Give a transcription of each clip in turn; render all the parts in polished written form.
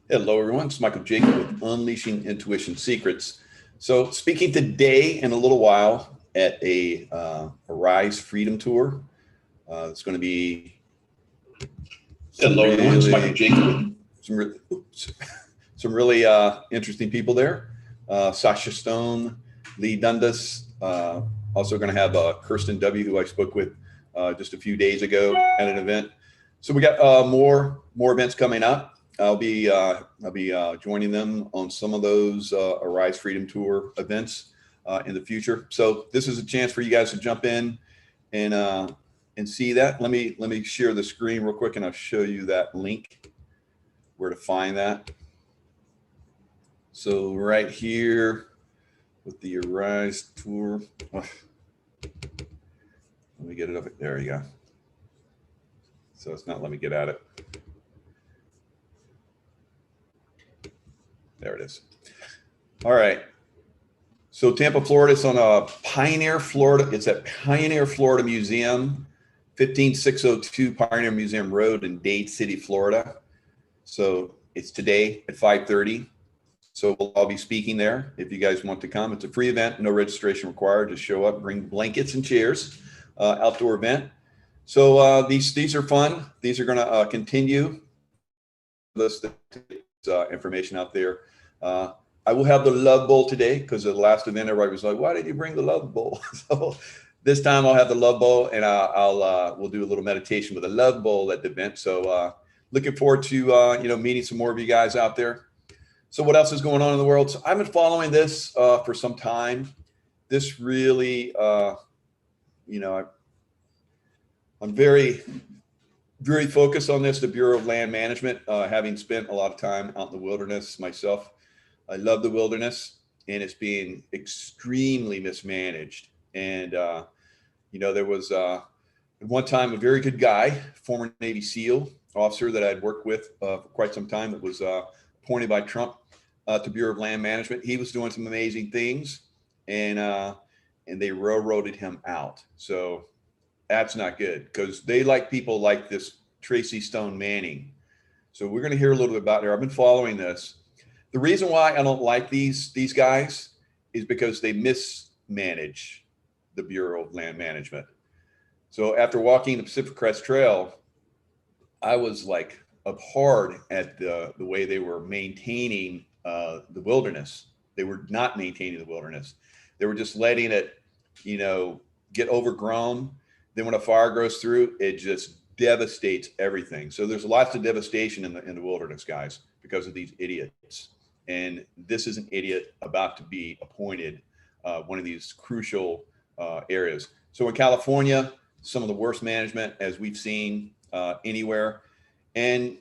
Hello, everyone. It's Michael Jacob with Unleashing Intuition Secrets. So, speaking today in a little while at a Rise Freedom Tour. It's going to be some Hello, everyone. It's Michael Jacob. some really interesting people there. Sasha Stone, Lee Dundas. Also going to have Kirsten W., who I spoke with just a few days ago at an event. So we got more events coming up. I'll be joining them on some of those Arise Freedom Tour events in the future. So this is a chance for you guys to jump in and see that. Let me share the screen real quick, and I'll show you that link where to find that. So right here with the Arise Tour. Let me get it up. There you go. So it's not letting me get at it. There it is. All right. So Tampa, Florida, it's on Pioneer, Florida. It's at Pioneer, Florida Museum, 15602 Pioneer Museum Road in Dade City, Florida. So it's today at 5:30. So we'll all be speaking there if you guys want to come. It's a free event, no registration required. Just show up, bring blankets and chairs, outdoor event. So these are fun. These are going to continue. This information out there. I will have the Love Bowl today because the last event everybody was like, "Why did you bring the Love Bowl?" So this time I'll have the Love Bowl, and we'll do a little meditation with the Love Bowl at the event. So looking forward to meeting some more of you guys out there. So what else is going on in the world? So I've been following this for some time. This really, I'm very focused on this, the Bureau of Land Management, having spent a lot of time out in the wilderness myself. I love the wilderness, and it's being extremely mismanaged. And, there was at one time a very good guy, former Navy SEAL officer that I'd worked with for quite some time, that was appointed by Trump to Bureau of Land Management. He was doing some amazing things, and they railroaded him out. So that's not good, because they like people like this Tracy Stone Manning. So we're going to hear a little bit about her. I've been following this. The reason why I don't like these guys is because they mismanage the Bureau of Land Management. So after walking the Pacific Crest Trail, I was like abhorred at the way they were maintaining the wilderness. They were not maintaining the wilderness. They were just letting it, get overgrown. Then when a fire goes through, it just devastates everything. So there's lots of devastation in the wilderness, guys, because of these idiots. And this is an idiot about to be appointed one of these crucial areas. So in California, some of the worst management as we've seen anywhere. And,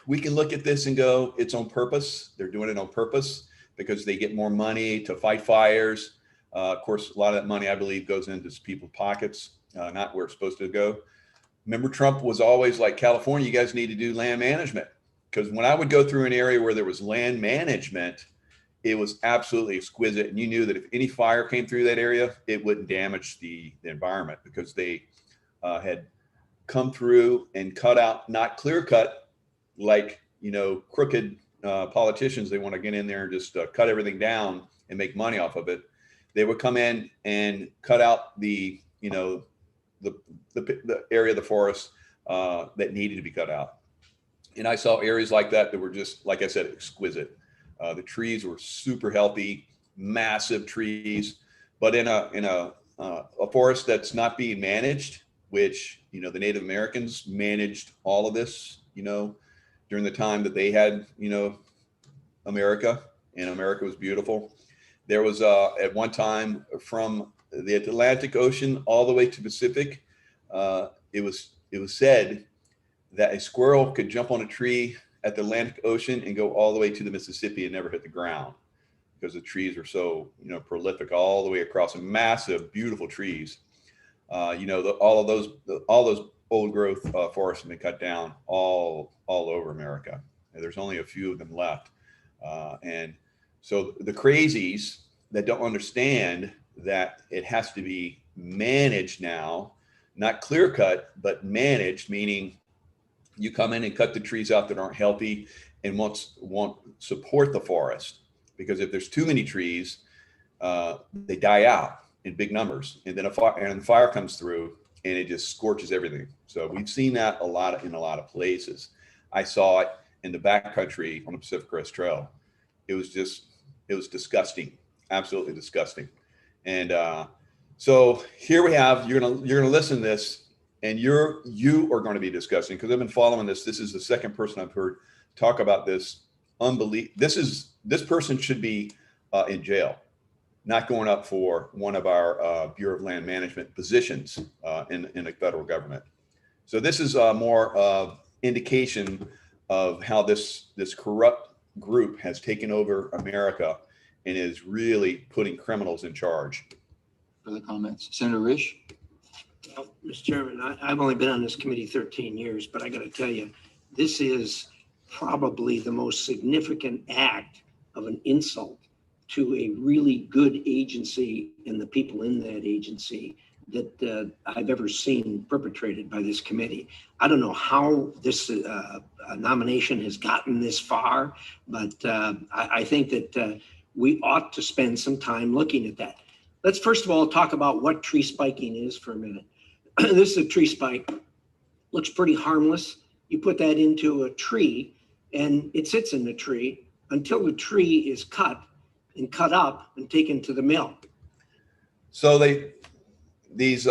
we can look at this and go, it's on purpose. They're doing it on purpose because they get more money to fight fires. Of course, a lot of that money, I believe, goes into people's pockets, not where it's supposed to go. Remember, Trump was always like, California, you guys need to do land management. Because when I would go through an area where there was land management, it was absolutely exquisite. And you knew that if any fire came through that area, it wouldn't damage the environment, because they had come through and cut out, not clear cut like, crooked politicians. They want to get in there and just cut everything down and make money off of it. They would come in and cut out the area of the forest that needed to be cut out. And I saw areas like that were just, like I said, exquisite. The trees were super healthy, massive trees, but in a forest that's not being managed, which, the Native Americans managed all of this, during the time that they had, America, and America was beautiful. There was at one time, from the Atlantic Ocean all the way to Pacific, it was said that a squirrel could jump on a tree at the Atlantic Ocean and go all the way to the Mississippi and never hit the ground, because the trees were so, prolific all the way across, and massive, beautiful trees. All those old growth forests have been cut down all over America. And there's only a few of them left. And so the crazies that don't understand that it has to be managed now, not clear cut, but managed, meaning you come in and cut the trees out that aren't healthy and won't support the forest. Because if there's too many trees, they die out in big numbers, and then the fire comes through and it just scorches everything. So we've seen that in a lot of places. I saw it in the backcountry on the Pacific Crest Trail. It was disgusting, absolutely disgusting. And so here we have, you're gonna listen to this, and you are going to be discussing, because I've been following this. This is the second person I've heard talk about this. This person should be in jail, not going up for one of our Bureau of Land Management positions in the federal government. So this is more of indication of how this corrupt group has taken over America and is really putting criminals in charge. Further comments? Senator Risch? Well, Mr. Chairman, I've only been on this committee 13 years, but I got to tell you, this is probably the most significant act of an insult to a really good agency and the people in that agency that I've ever seen perpetrated by this committee. I don't know how this nomination has gotten this far, but I think that we ought to spend some time looking at that. Let's first of all talk about what tree spiking is for a minute. This is a tree spike. Looks pretty harmless. You put that into a tree and it sits in the tree until the tree is cut and cut up and taken to the mill. So these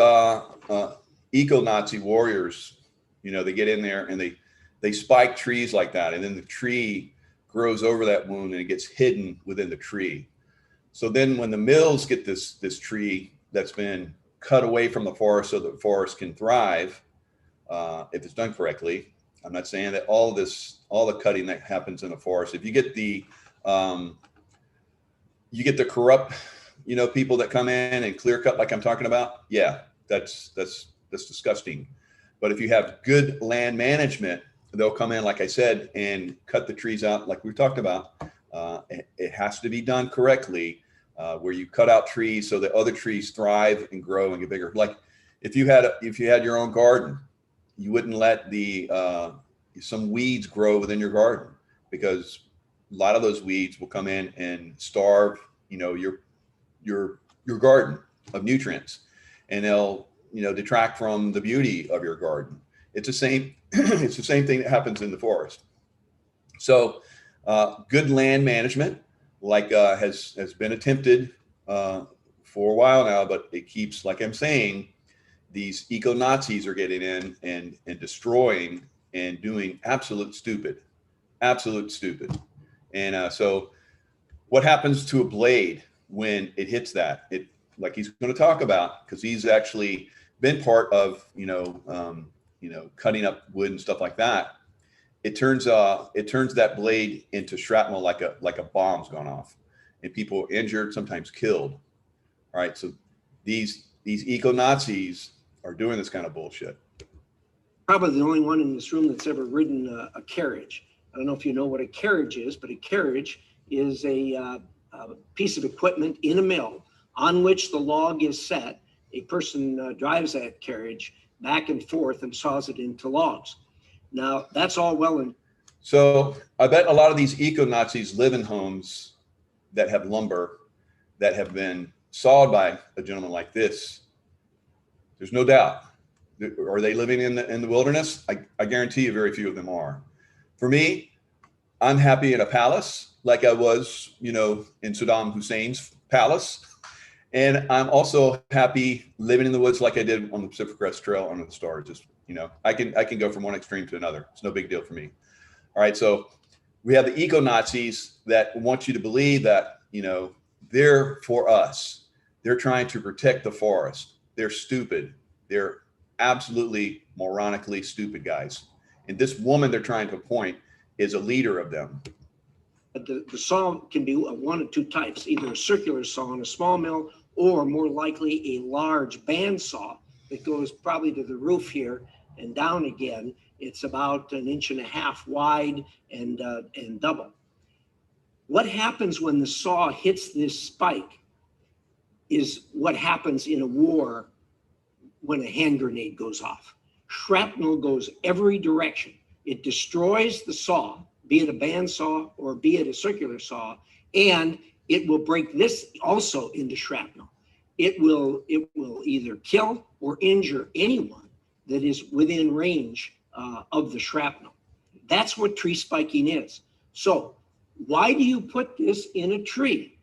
eco-Nazi warriors, they get in there and they spike trees like that, and then the tree grows over that wound and it gets hidden within the tree. So then when the mills get this tree that's been cut away from the forest so that the forest can thrive, if it's done correctly. I'm not saying that all the cutting that happens in a forest, if you get the corrupt, people that come in and clear cut like I'm talking about, yeah, that's disgusting. But if you have good land management, they'll come in, like I said, and cut the trees out like we talked about. It has to be done correctly, where you cut out trees so that other trees thrive and grow and get bigger. Like if you had your own garden, you wouldn't let some weeds grow within your garden, because a lot of those weeds will come in and starve, your garden of nutrients, and they'll, detract from the beauty of your garden. It's the same, it's the same thing that happens in the forest. So good land management, like has been attempted for a while now, but it keeps, like I'm saying, these eco-Nazis are getting in and destroying and doing absolute stupid. And so what happens to a blade when it hits that? It, like he's going to talk about, because he's actually been part of, cutting up wood and stuff like that. It turns that blade into shrapnel, like a bomb's gone off, and people are injured, sometimes killed. All right. So these eco-Nazis are doing this kind of bullshit. Probably the only one in this room that's ever ridden a carriage. I don't know if you know what a carriage is, but a carriage is a piece of equipment in a mill on which the log is set. A person drives that carriage back and forth and saws it into logs. Now, that's all well and so I bet a lot of these eco-Nazis live in homes that have lumber that have been sawed by a gentleman like this. There's no doubt. Are they living in the wilderness? I guarantee you very few of them are. For me, I'm happy in a palace like I was, in Saddam Hussein's palace. And I'm also happy living in the woods like I did on the Pacific Crest Trail under the stars. Just, I can go from one extreme to another. It's no big deal for me. All right. So we have the eco-Nazis that want you to believe that, they're for us. They're trying to protect the forest. They're stupid. They're absolutely moronically stupid guys. And this woman they're trying to appoint is a leader of them. the saw can be one of two types, either a circular saw in a small mill, or more likely a large band saw that goes probably to the roof here and down again. It's about 1.5 inches wide and double. What happens when the saw hits this spike is what happens in a war when a hand grenade goes off. Shrapnel goes every direction. It destroys the saw, be it a bandsaw or be it a circular saw, and it will break this also into shrapnel. It will either kill or injure anyone that is within range of the shrapnel. That's what tree spiking is. So why do you put this in a tree?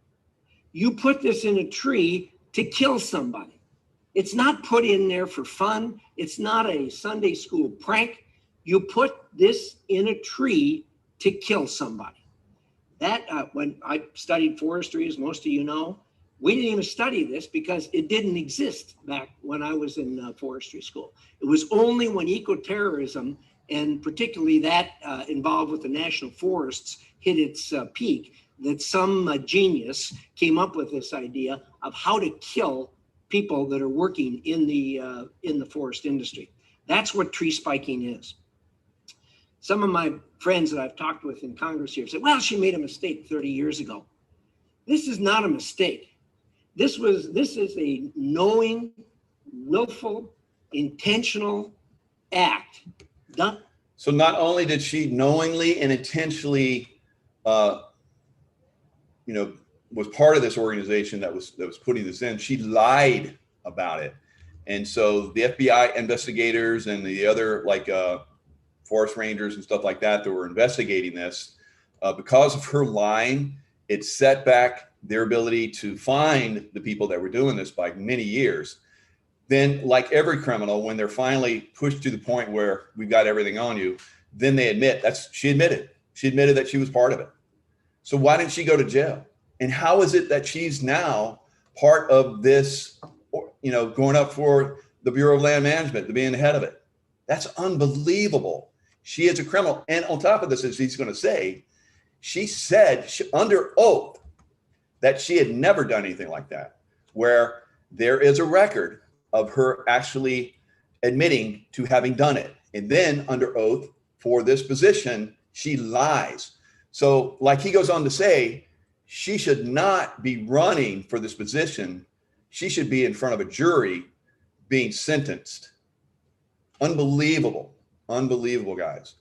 You put this in a tree to kill somebody. It's not put in there for fun. It's not a Sunday school prank. You put this in a tree to kill somebody. That when I studied forestry, as most of you know, we didn't even study this because it didn't exist back when I was in forestry school. It was only when ecoterrorism, and particularly that involved with the national forests, hit its peak, that some genius came up with this idea of how to kill people that are working in the forest industry. That's what tree spiking is. Some of my friends that I've talked with in Congress here say, well, she made a mistake 30 years ago. This is not a mistake. This is a knowing, willful, intentional act done. So not only did she knowingly and intentionally, was part of this organization that was putting this in, she lied about it. And so the FBI investigators and the other forest rangers and stuff like that were investigating this, because of her lying, it set back their ability to find the people that were doing this by many years. Then, like every criminal, when they're finally pushed to the point where we've got everything on you, then they admit she admitted that she was part of it. So why didn't she go to jail? And how is it that she's now part of this, going up for the Bureau of Land Management, to being the head of it? That's unbelievable. She is a criminal. And on top of this, as he's going to say, she said under oath that she had never done anything like that, where there is a record of her actually admitting to having done it. And then under oath for this position, she lies. So like he goes on to say, she should not be running for this position. She should be in front of a jury being sentenced. Unbelievable, guys.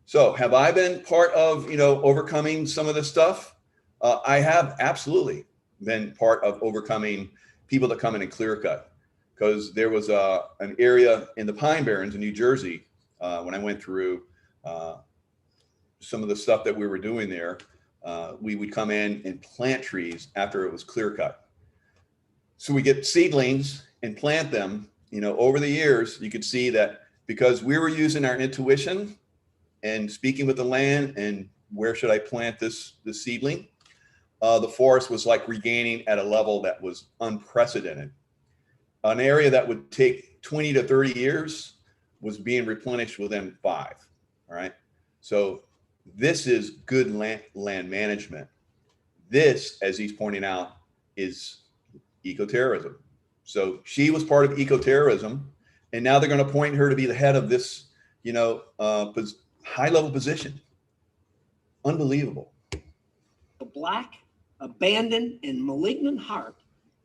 So have I been part of, overcoming some of this stuff? I have absolutely been part of overcoming people that come in and clear cut, because there was an area in the Pine Barrens in New Jersey when I went through some of the stuff that we were doing there. We would come in and plant trees after it was clear cut. So we get seedlings and plant them. Over the years, you could see that because we were using our intuition and speaking with the land and where should I plant this seedling, the forest was like regaining at a level that was unprecedented. An area that would take 20 to 30 years was being replenished within 5. All right. So this is good land management. This, as he's pointing out, is ecoterrorism. So she was part of ecoterrorism, and now they're going to point her to be the head of this, high-level position. Unbelievable. A black, abandoned, and malignant heart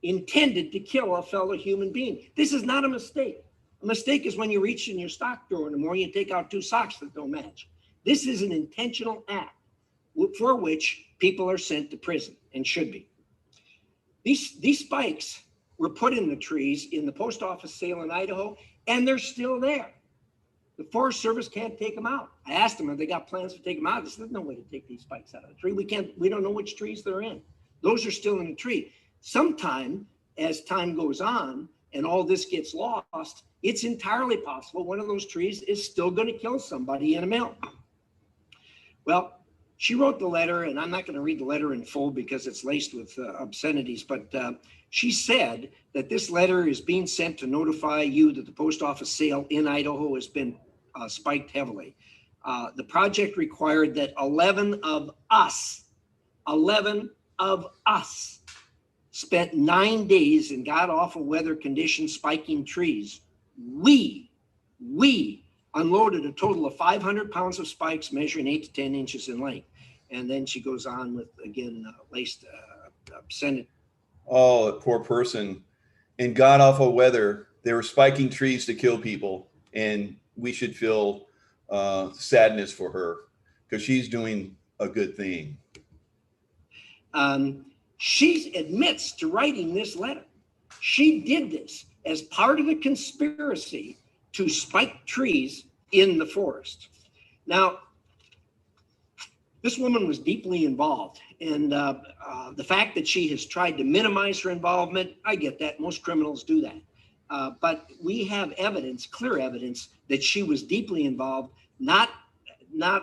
intended to kill a fellow human being. This is not a mistake. A mistake is when you reach in your sock drawer in the morning and take out 2 socks that don't match. This is an intentional act for which people are sent to prison and should be. These spikes were put in the trees in the post office sale in Idaho, and they're still there. The Forest Service can't take them out. I asked them if they got plans to take them out. They said, there's no way to take these spikes out of the tree. We don't know which trees they're in. Those are still in the tree. Sometime, as time goes on and all this gets lost, it's entirely possible one of those trees is still going to kill somebody in a mill. Well, she wrote the letter, and I'm not going to read the letter in full because it's laced with obscenities, but she said that this letter is being sent to notify you that the post office sale in Idaho has been spiked heavily. The project required that 11 of us spent 9 days in god-awful weather conditions spiking trees. We unloaded a total of 500 pounds of spikes measuring 8 to 10 inches in length. And then she goes on with, again, laced obscenity. Oh, that poor person. In god-awful weather, they were spiking trees to kill people, and we should feel sadness for her because she's doing a good thing. She admits to writing this letter. She did this as part of a conspiracy to spike trees in the forest. Now, this woman was deeply involved, and the fact that she has tried to minimize her involvement, I get that. Most criminals do that. But we have evidence, clear evidence, that she was deeply involved, not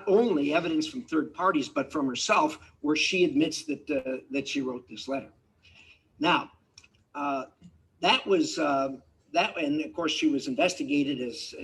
only evidence from third parties, but from herself, where she admits that she wrote this letter. Now, that was that, and of course she was investigated as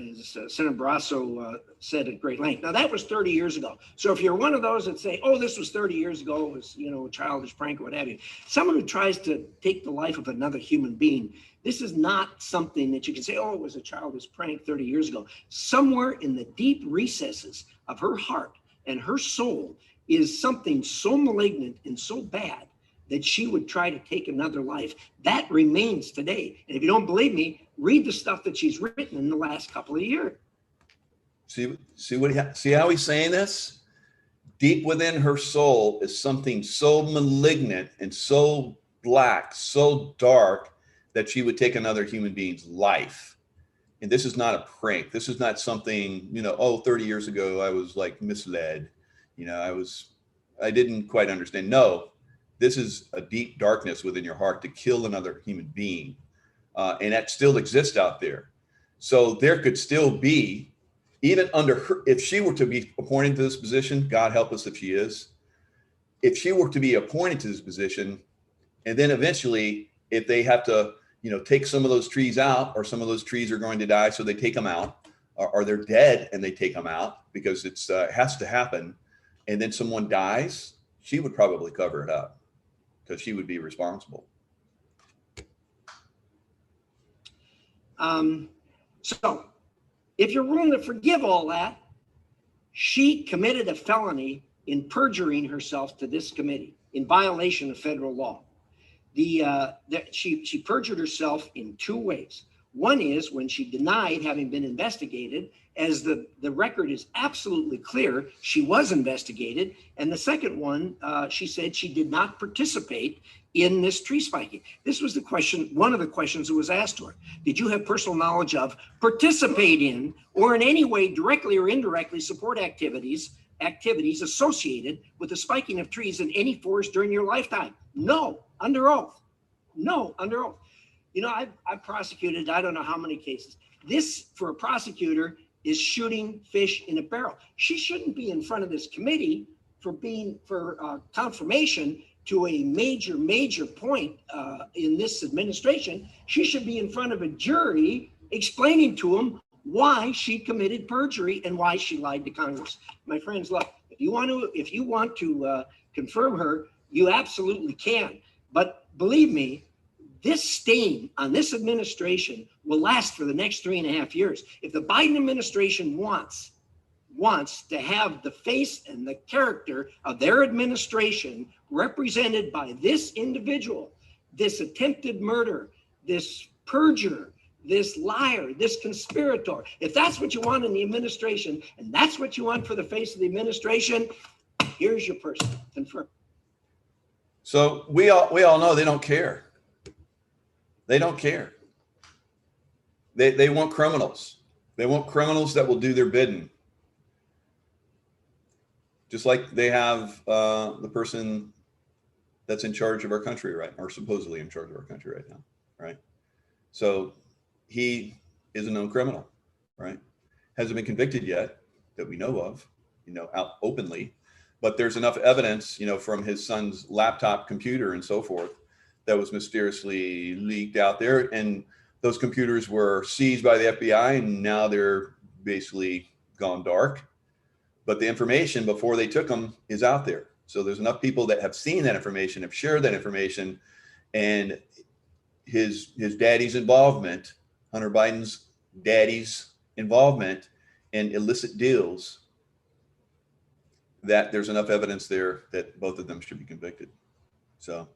Senator Barrasso said at great length. Now that was 30 years ago. So if you're one of those that say, "Oh, this was 30 years ago, it was a childish prank or what have you," someone who tries to take the life of another human being, this is not something that you can say, "Oh, it was a childish prank 30 years ago." Somewhere in the deep recesses of her heart and her soul is something so malignant and so bad that she would try to take another life. That remains today. And if you don't believe me, read the stuff that she's written in the last couple of years. See how he's saying this? Deep within her soul is something so malignant and so black, so dark, that she would take another human being's life. And this is not a prank. This is not something, 30 years ago, I was like misled. I didn't quite understand. No, this is a deep darkness within your heart to kill another human being. And that still exists out there. So there could still be, even under her, if she were to be appointed to this position, God help us if she is, if she were to be appointed to this position, and then eventually, if they have to, take some of those trees out, or some of those trees are going to die, so they take them out, or they're dead and they take them out because it's has to happen, and then someone dies, she would probably cover it up because she would be responsible. So if you're willing to forgive all that, she committed a felony in perjuring herself to this committee in violation of federal law. She perjured herself in two ways. One is when she denied having been investigated, as the record is absolutely clear, she was investigated. And the second one, she said she did not participate in this tree spiking. This was the question, one of the questions that was asked to her. Did you have personal knowledge of, participate in, or in any way directly or indirectly support activities associated with the spiking of trees in any forest during your lifetime? No, under oath. No, under oath. I've prosecuted, I don't know how many cases. This, for a prosecutor, is shooting fish in a barrel. She shouldn't be in front of this committee for confirmation to a major point in this administration. She should be in front of a jury explaining to them why she committed perjury and why she lied to Congress. My friends, look, if you want to confirm her, you absolutely can. But believe me, this stain on this administration will last for the next 3.5 years. If the Biden administration wants to have the face and the character of their administration represented by this individual, this attempted murder, this perjurer, this liar, this conspirator, if that's what you want in the administration, and that's what you want for the face of the administration, here's your person. Confirm. So we all know they don't care. They don't care. They want criminals. They want criminals that will do their bidding. Just like they have the person that's in charge of our country, right? Or supposedly in charge of our country right now, right? So he is a known criminal, right? Hasn't been convicted yet that we know of, out openly, but there's enough evidence, from his son's laptop computer and so forth, that was mysteriously leaked out there. And those computers were seized by the FBI, and now they're basically gone dark. But the information before they took them is out there. So there's enough people that have seen that information, have shared that information, and his daddy's involvement, Hunter Biden's daddy's involvement in illicit deals, that there's enough evidence there that both of them should be convicted. So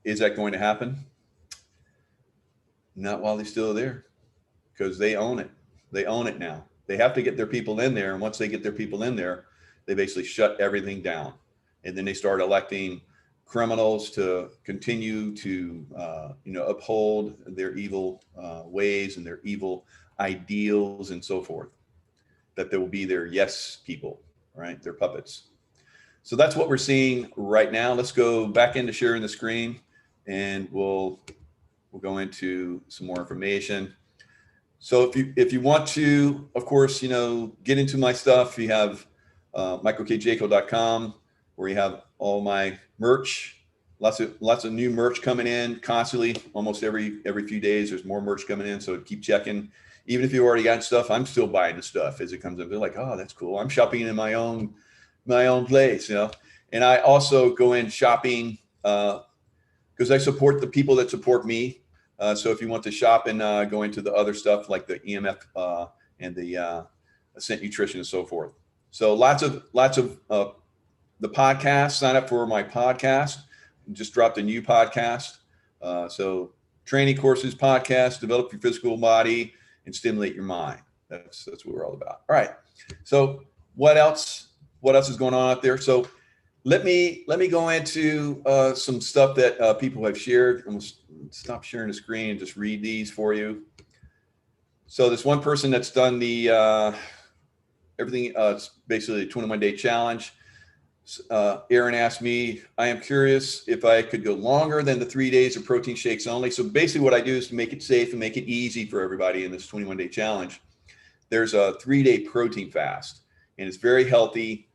is that going to happen? Not while he's still there, because they own it. They own it now. They have to get their people in there. And once they get their people in there, they basically shut everything down. And then they start electing criminals to continue to, uphold their evil ways and their evil ideals and so forth, that they will be their yes people, right? Their puppets. So that's what we're seeing right now. Let's go back into sharing the screen, and we'll go into some more information. So if you want to, of course, get into my stuff, you have michaelkjaco.com, where you have all my merch, lots of new merch coming in constantly. Almost every few days, there's more merch coming in. So keep checking. Even if you already got stuff, I'm still buying the stuff as it comes in. They're like, oh, that's cool. I'm shopping in my own place, And I also go in shopping because I support the people that support me. So if you want to shop and go into the other stuff like the EMF and the Ascent Nutrition and so forth. So lots of the podcast. Sign up for my podcast. Just dropped a new podcast. So training courses, podcast, develop your physical body and stimulate your mind. That's what we're all about. All right. So what else is going on out there? So let me go into some stuff that people have shared. I'm gonna stop sharing the screen and just read these for you. So this one person that's done the everything, it's basically a 21-day challenge. Aaron asked me, I am curious if I could go longer than the 3 days of protein shakes only. So basically what I do is to make it safe and make it easy for everybody in this 21-day challenge. There's a 3-day protein fast, and it's very healthy.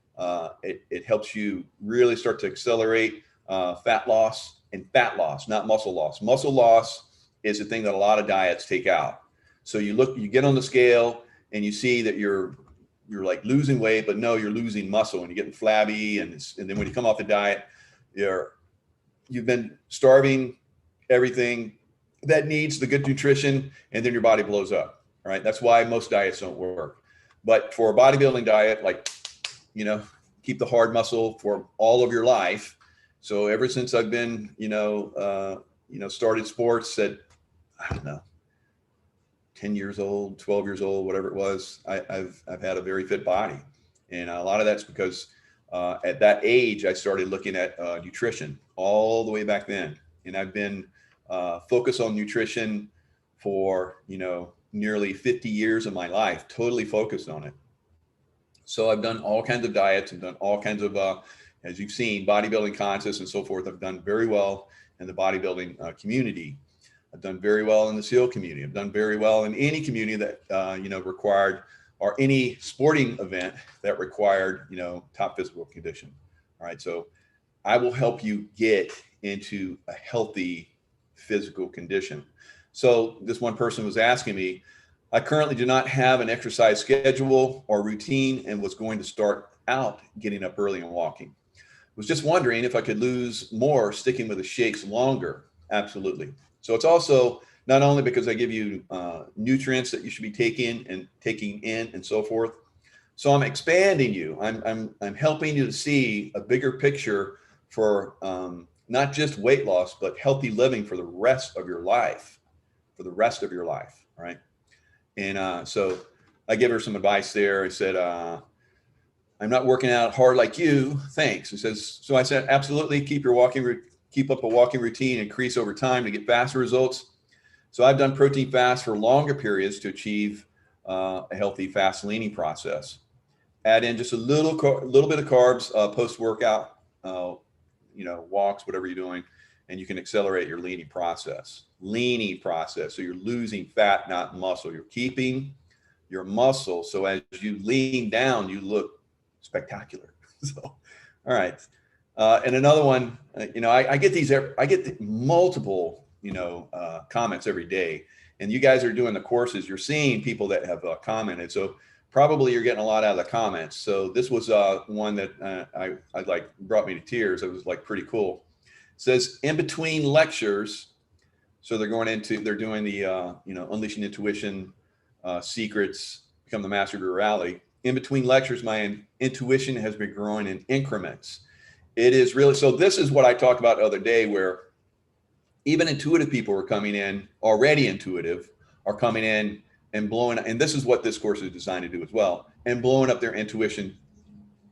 It helps you really start to accelerate fat loss, not muscle loss. Muscle loss is the thing that a lot of diets take out. So you get on the scale and you see that you're like losing weight, but no, you're losing muscle and you're getting flabby. And then when you come off the diet, you've been starving everything that needs the good nutrition, and then your body blows up. All right. That's why most diets don't work. But for a bodybuilding diet, like, keep the hard muscle for all of your life. So ever since I've been, started sports at, I don't know, 10 years old, 12 years old, whatever it was, I've had a very fit body. And a lot of that's because at that age, I started looking at nutrition all the way back then. And I've been focused on nutrition for, nearly 50 years of my life, totally focused on it. So I've done all kinds of diets and done all kinds of, as you've seen, bodybuilding contests and so forth. I've done very well in the bodybuilding community. I've done very well in the SEAL community. I've done very well in any community that, required, or any sporting event that required, top physical condition. All right. So I will help you get into a healthy physical condition. So this one person was asking me, I currently do not have an exercise schedule or routine and was going to start out getting up early and walking. Was just wondering if I could lose more sticking with the shakes longer. Absolutely. So it's also not only because I give you nutrients that you should be taking in and so forth. So I'm expanding you. I'm helping you to see a bigger picture for not just weight loss, but healthy living for the rest of your life. All right. And so I give her some advice there. I said, I'm not working out hard like you. Thanks. So I said, absolutely. Keep up a walking routine, increase over time to get faster results. So I've done protein fasts for longer periods to achieve a healthy fast leaning process. Add in just a little bit of carbs post-workout, walks, whatever you're doing, and you can accelerate your leaning process. So you're losing fat, not muscle. You're keeping your muscle. So as you lean down, you look spectacular. So, all right. And another one, I get multiple, comments every day, and you guys are doing the courses. You're seeing people that have commented. So probably you're getting a lot out of the comments. So this was one that I like brought me to tears. It was like pretty cool. It says in between lectures. So they're doing the, Unleashing Intuition, Secrets, Become the Master of Your Reality. In between lectures, my intuition has been growing in increments. It is really, so this is what I talked about the other day, where even intuitive people are coming in, already intuitive, are coming in and blowing, and this is what this course is designed to do as well, and blowing up their intuition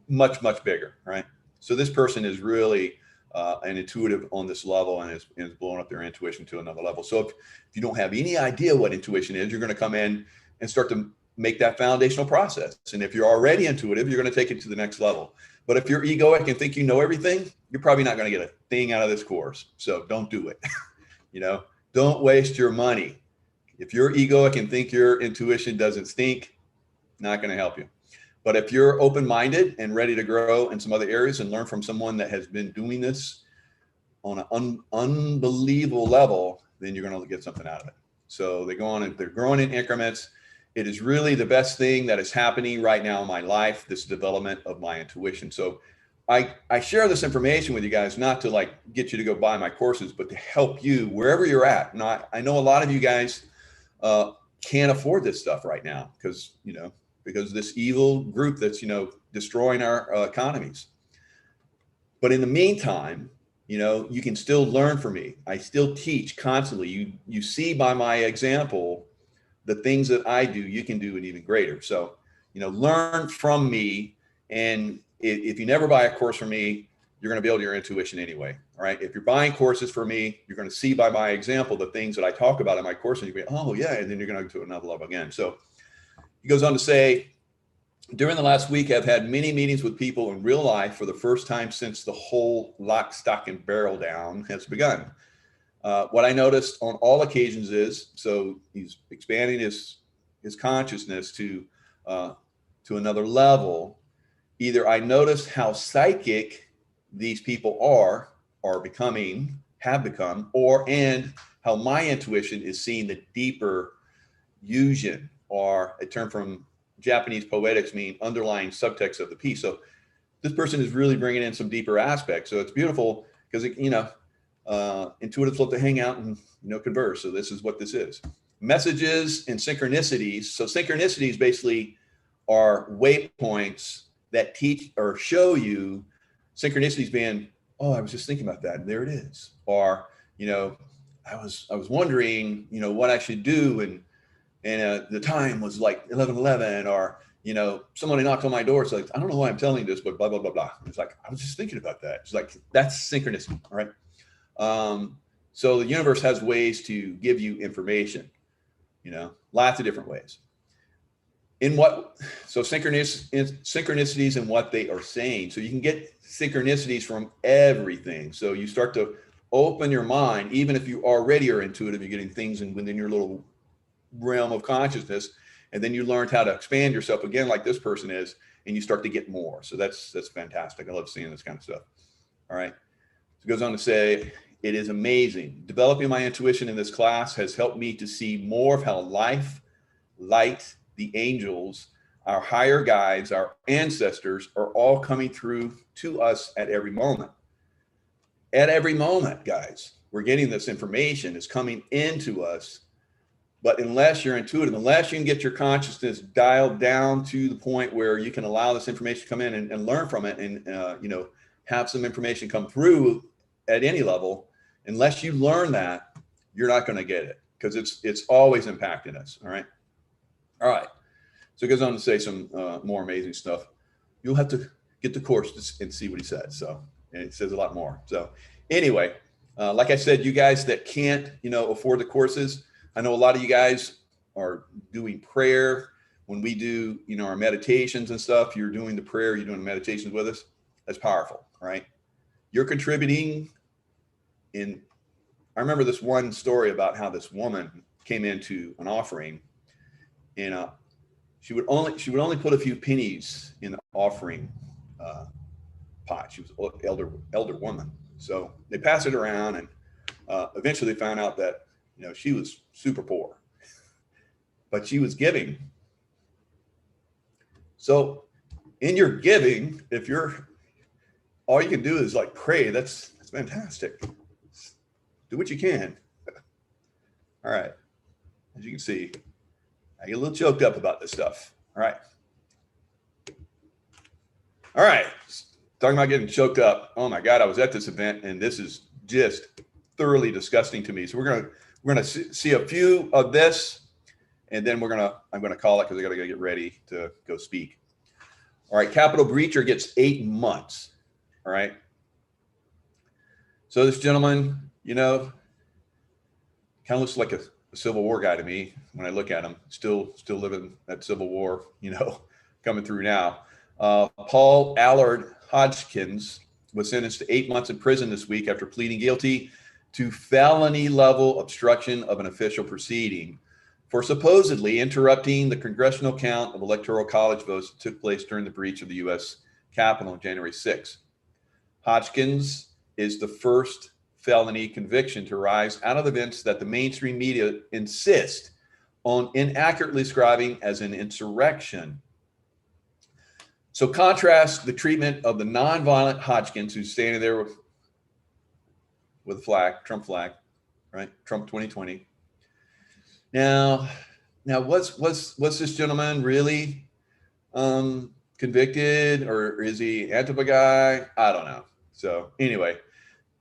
much, much bigger, right? So this person is really an intuitive on this level and is blowing up their intuition to another level. So if you don't have any idea what intuition is, you're going to come in and start to make that foundational process. And if you're already intuitive, you're going to take it to the next level. But if you're egoic and think you know everything, you're probably not going to get a thing out of this course. So don't do it. Don't waste your money. If you're egoic and think your intuition doesn't stink, not going to help you. But if you're open-minded and ready to grow in some other areas and learn from someone that has been doing this on an unbelievable level, then you're going to get something out of it. So they go on and they're growing in increments. It is really the best thing that is happening right now in my life, this development of my intuition. So I share this information with you guys, not to like get you to go buy my courses, but to help you wherever you're at. And I know a lot of you guys can't afford this stuff right now because this evil group that's, destroying our economies. But in the meantime, you can still learn from me. I still teach constantly. You see by my example, the things that I do, you can do it even greater. So, learn from me. And if you never buy a course from me, you're going to build your intuition anyway. All right. If you're buying courses for me, you're going to see by my example, the things that I talk about in my course, and you go, oh yeah. And then you're going to go to another level again. So he goes on to say, during the last week, I've had many meetings with people in real life for the first time since the whole lock, stock, and barrel down has begun. What I noticed on all occasions is, so he's expanding his consciousness to another level. Either I notice how psychic these people have become, and how my intuition is seeing the deeper fusion, or a term from Japanese poetics mean underlying subtext of the piece. So this person is really bringing in some deeper aspects. So it's beautiful because, intuitives love to hang out and, converse. So this is what this is. Messages and synchronicities. So synchronicities basically are waypoints that teach or show you, synchronicities being, oh, I was just thinking about that, and there it is. Or, I was wondering, what I should do, and the time was like 11:11, or somebody knocked on my door. It's like, I don't know why I'm telling you this, but blah blah blah blah. It's like, I was just thinking about that. It's like, that's synchronicity. All right. So the universe has ways to give you information, lots of different ways. So synchronicities in what they are saying. So you can get synchronicities from everything. So you start to open your mind, even if you already are intuitive, you're getting things within your little realm of consciousness, and then you learned how to expand yourself again, like this person is, and you start to get more. So that's fantastic. I love seeing this kind of stuff. All right. So it goes on to say, it is amazing. Developing my intuition in this class has helped me to see more of how life, light, the angels, our higher guides, our ancestors are all coming through to us at every moment. At every moment, guys, we're getting this information is coming into us. But unless you're intuitive, unless you can get your consciousness dialed down to the point where you can allow this information to come in and learn from it, and have some information come through at any level, unless you learn that, you're not going to get it, because it's always impacting us. All right. So it goes on to say some more amazing stuff. You'll have to get the course and see what he says. So, and it says a lot more. So anyway, like I said, you guys that can't afford the courses, I know a lot of you guys are doing prayer. When we do, our meditations and stuff, you're doing the prayer, you're doing the meditations with us. That's powerful, all right? You're contributing I remember this one story about how this woman came into an offering, and she would only put a few pennies in the offering pot. She was an elder woman. So they passed it around, and eventually they found out that she was super poor, but she was giving. So in your giving, if all you can do is like pray, that's fantastic. Do what you can. All right. As you can see, I get a little choked up about this stuff. All right. Talking about getting choked up. Oh my God, I was at this event, and this is just thoroughly disgusting to me. So we're gonna see a few of this, and then I'm gonna call it because I gotta get ready to go speak. All right, Capitol breacher gets 8 months. All right. So this gentleman, kind of looks like a Civil War guy to me when I look at him. Still living that Civil War, coming through now. Paul Allard Hodgkins was sentenced to 8 months in prison this week after pleading guilty to felony level obstruction of an official proceeding for supposedly interrupting the congressional count of electoral college votes that took place during the breach of the U.S. Capitol on January 6th. Hodgkins is the first felony conviction to rise out of events that the mainstream media insist on inaccurately describing as an insurrection. So contrast the treatment of the nonviolent Hodgkins, who's standing there with a flag, Trump flag, right? Trump 2020. Now was this gentleman really convicted, or is he Antifa guy? I don't know. So anyway,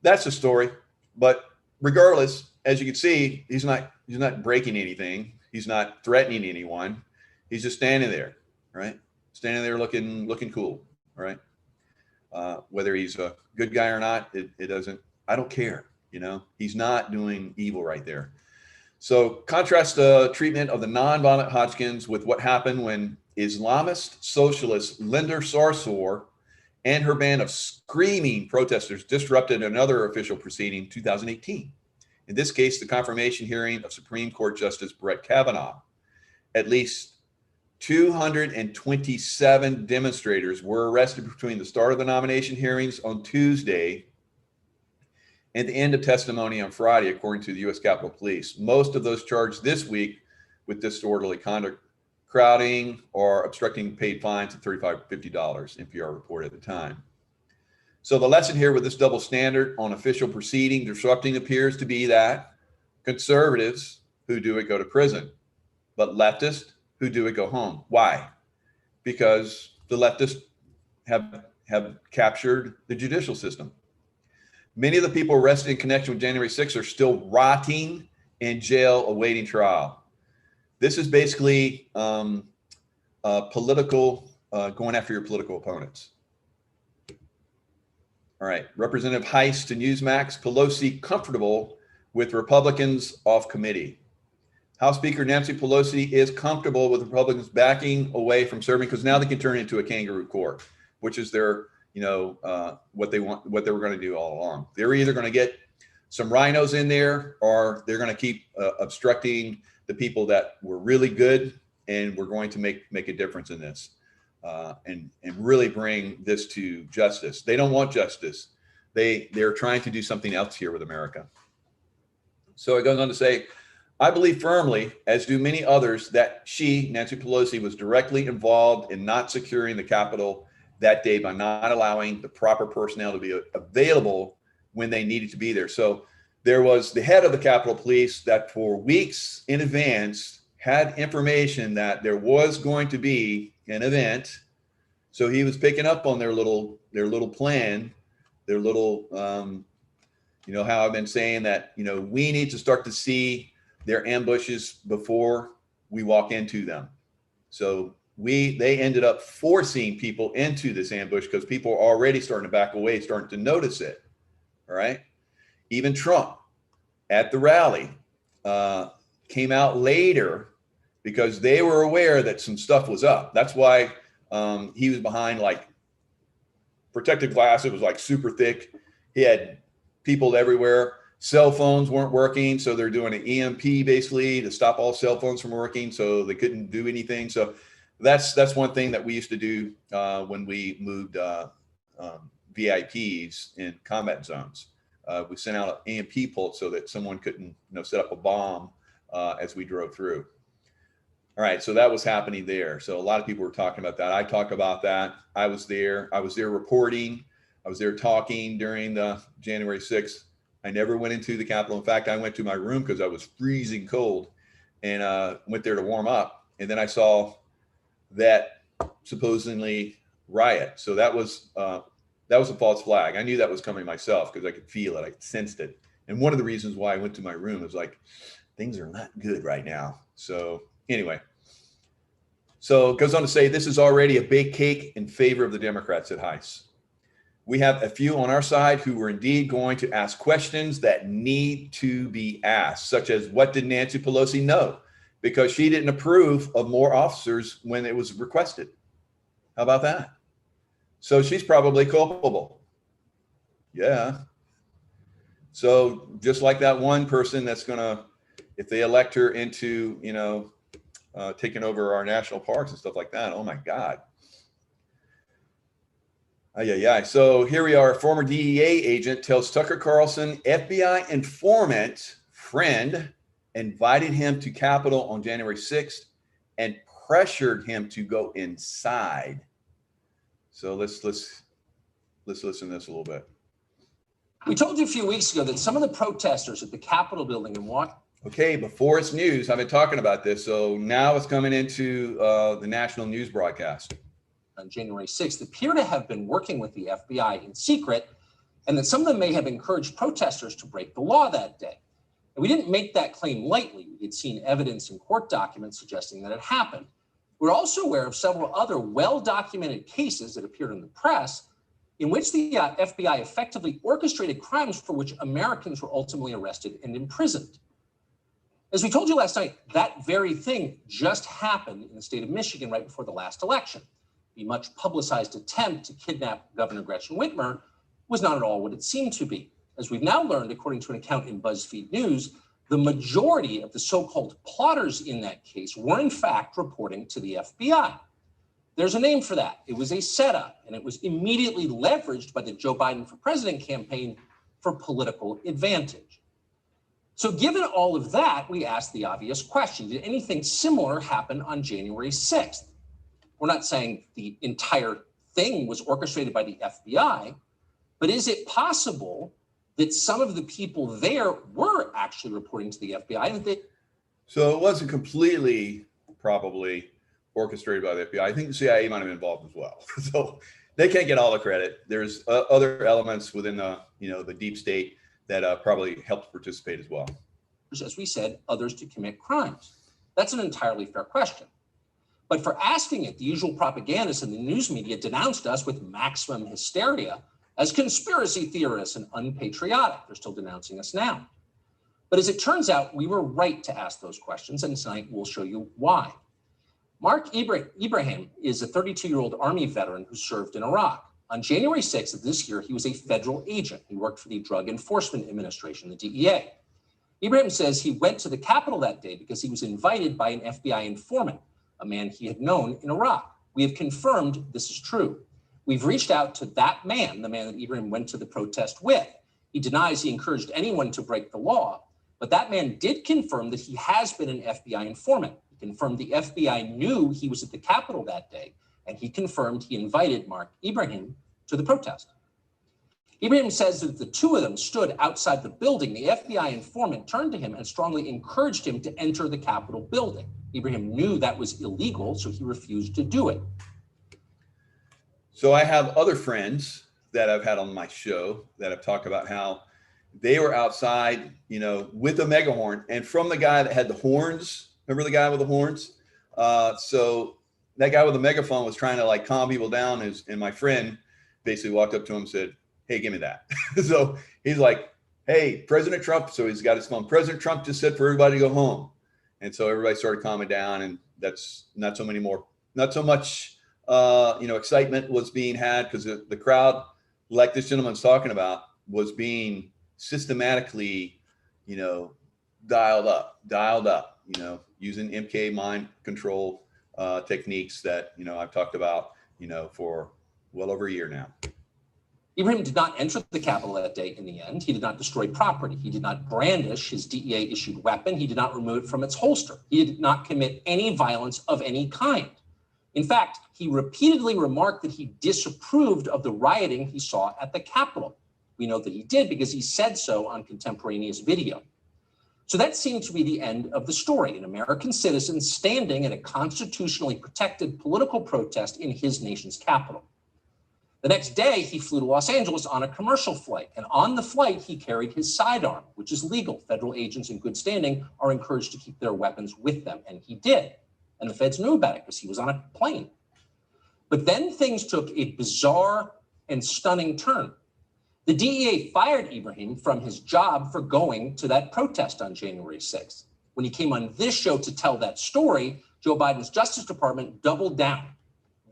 that's the story. But regardless, as you can see, he's not breaking anything. He's not threatening anyone. He's just standing there, right? Standing there looking cool, right? Whether he's a good guy or not, it doesn't. I don't care. He's not doing evil right there. So contrast the treatment of the nonviolent Hodgkins with what happened when Islamist socialist Linda Sarsour and her band of screaming protesters disrupted another official proceeding in 2018. In this case, the confirmation hearing of Supreme Court Justice Brett Kavanaugh. At least 227 demonstrators were arrested between the start of the nomination hearings on Tuesday and the end of testimony on Friday, according to the U.S. Capitol Police. Most of those charged this week with disorderly conduct, crowding, or obstructing paid fines of $35 to $50, NPR reported at the time. So the lesson here with this double standard on official proceeding disrupting appears to be that conservatives who do it go to prison, but leftists who do it go home. Why? Because the leftists have captured the judicial system. Many of the people arrested in connection with January 6th are still rotting in jail awaiting trial. This is basically political, going after your political opponents. All right, Representative Heist to Newsmax, Pelosi comfortable with Republicans off committee. House Speaker Nancy Pelosi is comfortable with Republicans backing away from serving because now they can turn it into a kangaroo court, which is their, what they want, what they were going to do all along. They're either going to get some rhinos in there, or they're going to keep obstructing the people that were really good, and we're going to make a difference in this, and really bring this to justice. They don't want justice. They're trying to do something else here with America. So it goes on to say, I believe firmly, as do many others, that she, Nancy Pelosi, was directly involved in not securing the Capitol that day by not allowing the proper personnel to be available when they needed to be there. So there was the head of the Capitol Police that for weeks in advance had information that there was going to be an event. So he was picking up on their little plan, their little, how I've been saying that, we need to start to see their ambushes before we walk into them. So they ended up forcing people into this ambush because people are already starting to back away, starting to notice it. All right. Even Trump at the rally came out later because they were aware that some stuff was up. That's why he was behind like protective glass. It was like super thick. He had people everywhere. Cell phones weren't working, so they're doing an EMP basically to stop all cell phones from working, so they couldn't do anything. So that's one thing that we used to do when we moved VIPs in combat zones. We sent out an EMP pulse so that someone couldn't set up a bomb as we drove through. All right, so that was happening there. So a lot of people were talking about that. I talk about that. I was there reporting. I was there talking during the January 6th. I never went into the Capitol. In fact, I went to my room because I was freezing cold and went there to warm up. And then I saw that supposedly riot. So that was a false flag. I knew that was coming myself because I could feel it. I sensed it. And one of the reasons why I went to my room was like, things are not good right now. So Anyway, so it goes on to say, this is already a baked cake in favor of the Democrats at Heiss. We have a few on our side who are indeed going to ask questions that need to be asked, such as, what did Nancy Pelosi know? Because she didn't approve of more officers when it was requested. How about that? So she's probably culpable. Yeah. So just like that one person that's going to, if they elect her into, taking over our national parks and stuff like that, oh my God. Yeah. So here we are. A former DEA agent tells Tucker Carlson FBI informant friend invited him to Capitol on January 6th and pressured him to go inside. So let's listen to this a little bit. We told you a few weeks ago that some of the protesters at the Capitol building in Washington. Okay, before it's news, I've been talking about this. So now it's coming into the national news broadcast. On January 6th appear to have been working with the FBI in secret, and that some of them may have encouraged protesters to break the law that day. And we didn't make that claim lightly. We had seen evidence in court documents suggesting that it happened. We're also aware of several other well-documented cases that appeared in the press in which the FBI effectively orchestrated crimes for which Americans were ultimately arrested and imprisoned. As we told you last night, that very thing just happened in the state of Michigan right before the last election. The much publicized attempt to kidnap Governor Gretchen Whitmer was not at all what it seemed to be. As we've now learned, according to an account in BuzzFeed News, the majority of the so-called plotters in that case were in fact reporting to the FBI. There's a name for that. It was a setup, and it was immediately leveraged by the Joe Biden for President campaign for political advantage. So given all of that, we asked the obvious question: did anything similar happen on January 6th? We're not saying the entire thing was orchestrated by the FBI, but is it possible that some of the people there were actually reporting to the FBI? And so it wasn't completely probably orchestrated by the FBI. I think the CIA might have been involved as well. So they can't get all the credit. There's other elements within the deep state that probably helped participate as well. As we said, others to commit crimes. That's an entirely fair question. But for asking it, the usual propagandists in the news media denounced us with maximum hysteria as conspiracy theorists and unpatriotic. They're still denouncing us now. But as it turns out, we were right to ask those questions, and tonight we'll show you why. Mark Ibrahim is a 32-year-old Army veteran who served in Iraq. On January 6th of this year, he was a federal agent. He worked for the Drug Enforcement Administration, the DEA. Ibrahim says he went to the Capitol that day because he was invited by an FBI informant, a man he had known in Iraq. We have confirmed this is true. We've reached out to that man, the man that Ibrahim went to the protest with. He denies he encouraged anyone to break the law, but that man did confirm that he has been an FBI informant. He confirmed the FBI knew he was at the Capitol that day, and he confirmed he invited Mark Ibrahim to the protest. Ibrahim says that the two of them stood outside the building. The FBI informant turned to him and strongly encouraged him to enter the Capitol building. Ibrahim knew that was illegal, so he refused to do it. So I have other friends that I've had on my show that have talked about how they were outside, with a megahorn, and from the guy that had the horns. Remember the guy with the horns? So that guy with the megaphone was trying to calm people down, and my friend basically walked up to him and said, "Hey, give me that." So he's like, "Hey, President Trump." So he's got his phone. President Trump just said for everybody to go home. And so everybody started calming down, and that's not so much, excitement was being had, because the crowd, like this gentleman's talking about, was being systematically, dialed up, using MK mind control techniques that, I've talked about, for well over a year now. Ibrahim did not enter the Capitol that day in the end. He did not destroy property. He did not brandish his DEA-issued weapon. He did not remove it from its holster. He did not commit any violence of any kind. In fact, he repeatedly remarked that he disapproved of the rioting he saw at the Capitol. We know that he did because he said so on contemporaneous video. So that seemed to be the end of the story, an American citizen standing at a constitutionally protected political protest in his nation's capital. The next day, he flew to Los Angeles on a commercial flight. And on the flight, he carried his sidearm, which is legal. Federal agents in good standing are encouraged to keep their weapons with them. And he did. And the feds knew about it because he was on a plane. But then things took a bizarre and stunning turn. The DEA fired Ibrahim from his job for going to that protest on January 6th. When he came on this show to tell that story, Joe Biden's Justice Department doubled down.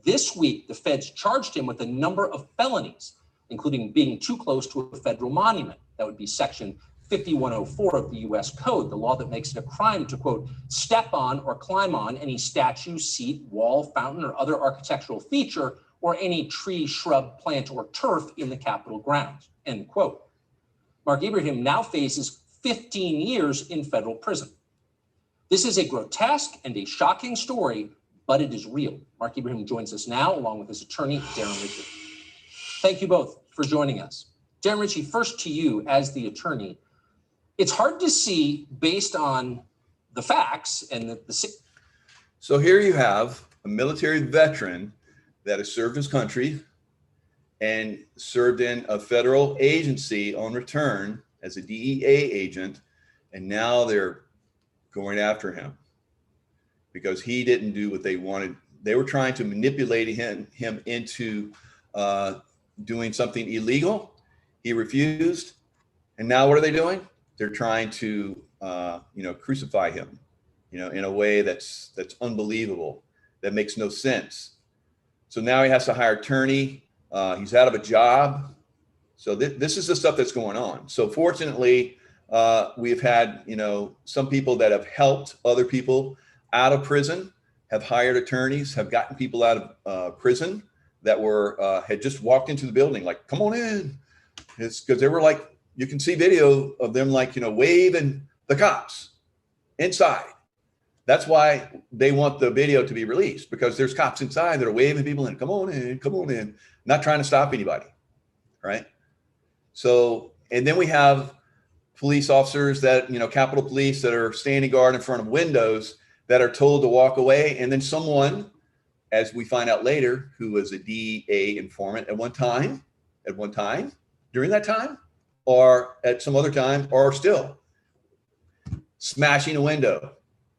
This week, the feds charged him with a number of felonies, including being too close to a federal monument. That would be Section 5104 of the U.S. Code, the law that makes it a crime to, quote, step on or climb on any statue, seat, wall, fountain, or other architectural feature, or any tree, shrub, plant, or turf in the Capitol grounds, end quote. Mark Ibrahim now faces 15 years in federal prison. This is a grotesque and a shocking story, but it is real. Mark Ibrahim joins us now, along with his attorney, Darren Ritchie. Thank you both for joining us. Darren Ritchie, first to you as the attorney. It's hard to see based on the facts and the. So here you have a military veteran that has served his country and served in a federal agency on return as a DEA agent, and now they're going after him because he didn't do what they wanted. They were trying to manipulate him into doing something illegal. He refused. And now what are they doing? They're trying to, crucify him, in a way that's unbelievable, that makes no sense. So now he has to hire attorney. He's out of a job. So this is the stuff that's going on. So fortunately, we've had, some people that have helped other people out of prison, have hired attorneys, have gotten people out of prison that had just walked into the building, like, come on in. It's because they were like, you can see video of them waving the cops inside. That's why they want the video to be released, because there's cops inside that are waving people in, come on in, not trying to stop anybody, right? So, and then we have police officers that, Capitol Police that are standing guard in front of windows that are told to walk away. And then someone, as we find out later, who was a DEA informant at one time, during that time, or at some other time, or still smashing a window.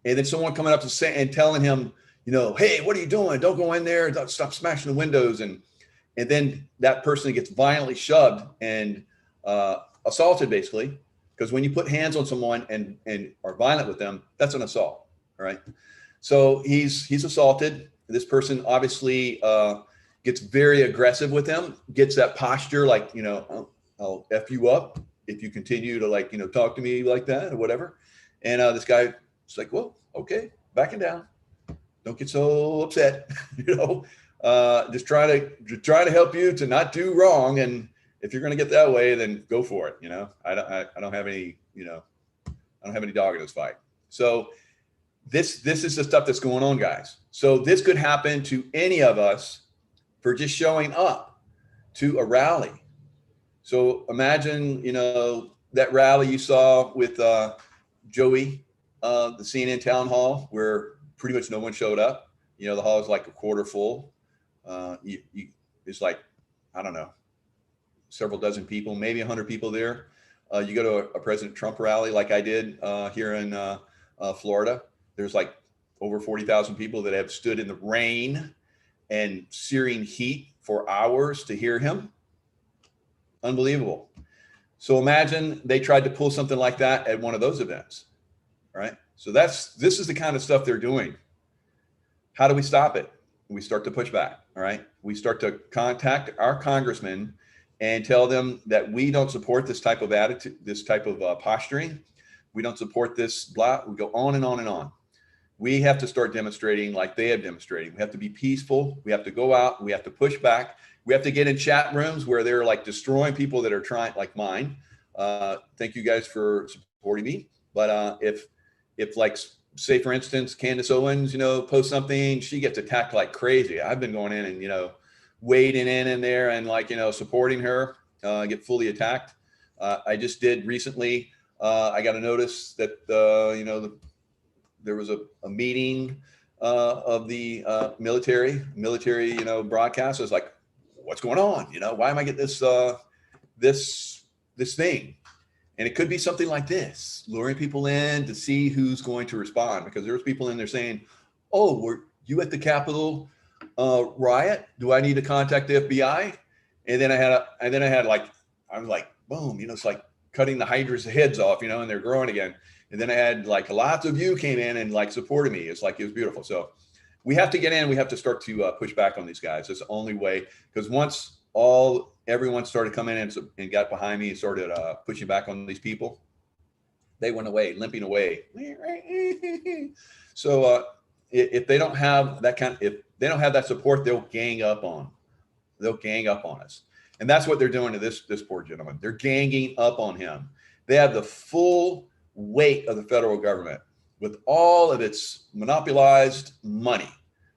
And then someone coming up and telling him, hey, what are you doing? Don't go in there. Don't stop smashing the windows. And then that person gets violently shoved and assaulted, basically, because when you put hands on someone and are violent with them, that's an assault. All right. So he's assaulted. This person obviously gets very aggressive with him, gets that posture like, I'll F you up if you continue to talk to me like that or whatever. And this guy is like, well, okay, backing down. Don't get so upset, just try to help you to not do wrong. And if you're going to get that way, then go for it. I don't have any, I don't have any dog in this fight. So this is the stuff that's going on, guys. So this could happen to any of us for just showing up to a rally. So imagine, that rally you saw with Joey, the CNN town hall, where pretty much no one showed up. The hall is like a quarter full. It's like, I don't know, several dozen people, maybe 100 people there. You go to a President Trump rally like I did here in Florida. There's like over 40,000 people that have stood in the rain and searing heat for hours to hear him. Unbelievable. So imagine they tried to pull something like that at one of those events, right? So this is the kind of stuff they're doing. How do we stop it? We start to push back, all right? We start to contact our congressmen and tell them that we don't support this type of attitude, this type of posturing. We don't support this blah. We go on and on and on. We have to start demonstrating like they have demonstrated. We have to be peaceful. We have to go out. We have to push back. We have to get in chat rooms where they're like destroying people that are trying, like mine. Thank you guys for supporting me. But if like, say for instance, Candace Owens, post something, she gets attacked like crazy. I've been going in and, wading in there and like, supporting her, get fully attacked. I just did recently, I got a notice that, there was a meeting of the military, broadcast. I was like, what's going on? You know, why am I getting this thing? And it could be something like this, luring people in to see who's going to respond, because there's people in there saying, oh, were you at the Capitol riot? Do I need to contact the FBI? And then I was like, boom, you know, it's like cutting the hydra's heads off, you know, and they're growing again. And then I had like lots of you came in and like supported me. It's like, it was beautiful. So we have to get in, we have to start to push back on these guys. It's the only way, because once everyone started coming in and got behind me and started pushing back on these people, they went away, limping away. So if they don't have that support, they'll gang up on us. And that's what they're doing to this poor gentleman. They're ganging up on him. They have the full weight of the federal government with all of its monopolized money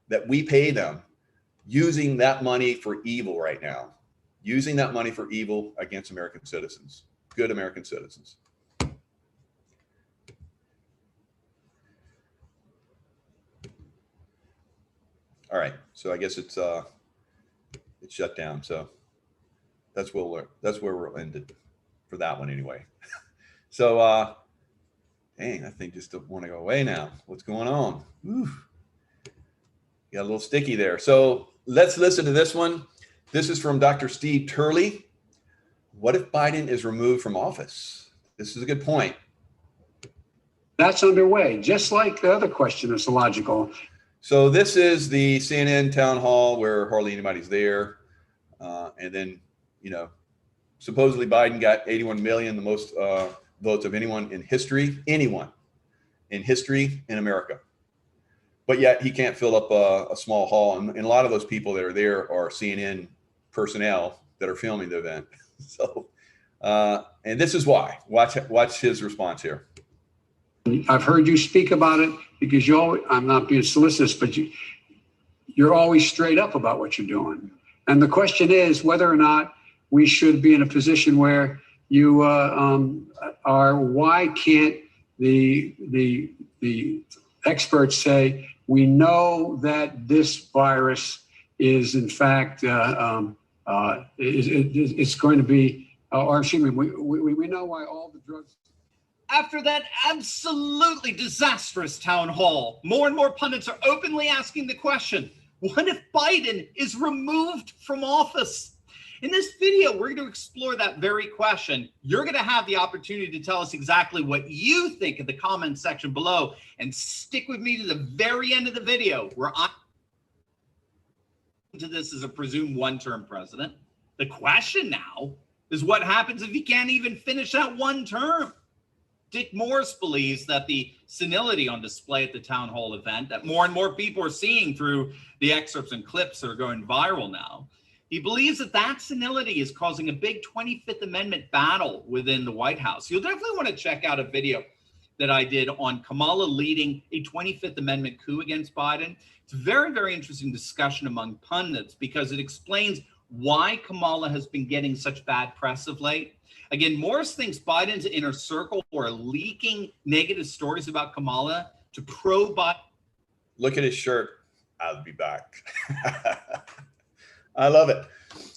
that we pay them, using that money for evil right now, using that money for evil against American citizens, good American citizens. All right, so I guess it's shut down. So that's where we'll end it for that one anyway. So dang, that thing just don't want to go away now. What's going on? Whew. Got a little sticky there. So let's listen to this one. This is from Dr. Steve Turley. What if Biden is removed from office? This is a good point. That's underway, just like the other question is illogical. So this is the CNN town hall where hardly anybody's there. And then, you know, supposedly Biden got 81 million, the most votes of anyone in history in America. But yet he can't fill up a small hall. And a lot of those people that are there are CNN personnel that are filming the event. So, and this is why. Watch his response here. I've heard you speak about it because I'm not being solicitous, but you're always straight up about what you're doing. And the question is whether or not we should be in a position where you are. Why can't the experts say we know that this virus is in fact it's going to be, or excuse me, we know why all the drugs. After that absolutely disastrous town hall, more and more pundits are openly asking the question, what if Biden is removed from office? In this video, we're going to explore that very question. You're going to have the opportunity to tell us exactly what you think in the comments section below, and stick with me to the very end of the video where I'm to this as a presumed one-term president. The question now is what happens if he can't even finish that one term? Dick Morris believes that the senility on display at the town hall event that more and more people are seeing through the excerpts and clips that are going viral now, he believes that senility is causing a big 25th Amendment battle within the White House. You'll definitely want to check out a video that I did on Kamala leading a 25th Amendment coup against Biden. It's a very, very interesting discussion among pundits because it explains why Kamala has been getting such bad press of late. Again, Morris thinks Biden's inner circle are leaking negative stories about Kamala to pro-Biden. Look at his shirt. I'll be back. I love it.